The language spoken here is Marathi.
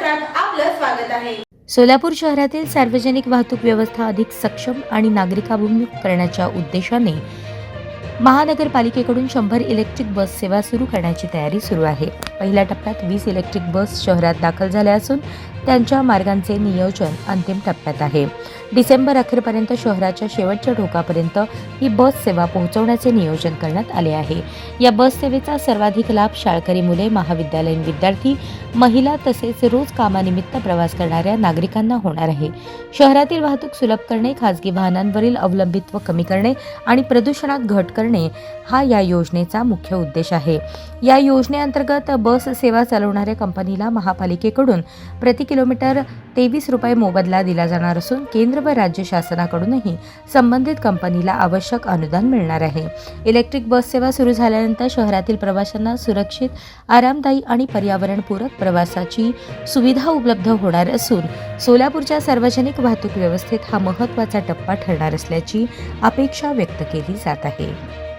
वार्तापत्रात आपलं स्वागत आहे। सोलापूर शहरातील सार्वजनिक वाहतूक व्यवस्था अधिक सक्षम आणि नागरिकाभिमुख करण्याच्या उद्देशाने महानगरपालिकेकडून 100 इलेक्ट्रिक बस सेवा सुरू करण्याची तयारी सुरू आहे। पहिल्या टप्प्यात 20 इलेक्ट्रिक बस शहरात दाखल झाल्या असून त्यांच्या मार्गांचे नियोजन अंतिम टप्प्यात आहे। डिसेंबर अखेरपर्यंत शहराच्या शेवटच्या टोकापर्यंत ही बस सेवा पोहोचवण्याचे नियोजन करण्यात आले आहे। या बस सेवेचा सर्वाधिक लाभ शाळकरी मुले, महाविद्यालयीन विद्यार्थी, महिला तसेच रोज कामानिमित्त प्रवास करणाऱ्या नागरिकांना होणार आहे। शहरातील वाहतूक सुलभ करणे, खासगी वाहनांवरील अवलंबित्व कमी करणे आणि प्रदूषणात घट करणे हा या योजनेचा मुख्य उद्देश आहे। या योजनेअंतर्गत बस सेवा चालवणाऱ्या कंपनीला महापालिकेकडून प्रति किलोमीटर 23 रुपये मोबदला दिला जाणार असून केंद्र व राज्य शासनाकडूनही संबंधित कंपनीला आवश्यक अनुदान मिळणार आहे। इलेक्ट्रिक बस सेवा सुरू झाल्यानंतर शहरातील प्रवाशांना सुरक्षित, आरामदायी आणि पर्यावरणपूरक प्रवासाची सुविधा उपलब्ध होणार असून सोलापूरच्या सार्वजनिक वाहतूक व्यवस्थेत हा महत्त्वाचा टप्पा ठरणार असल्याची अपेक्षा व्यक्त केली जात आहे।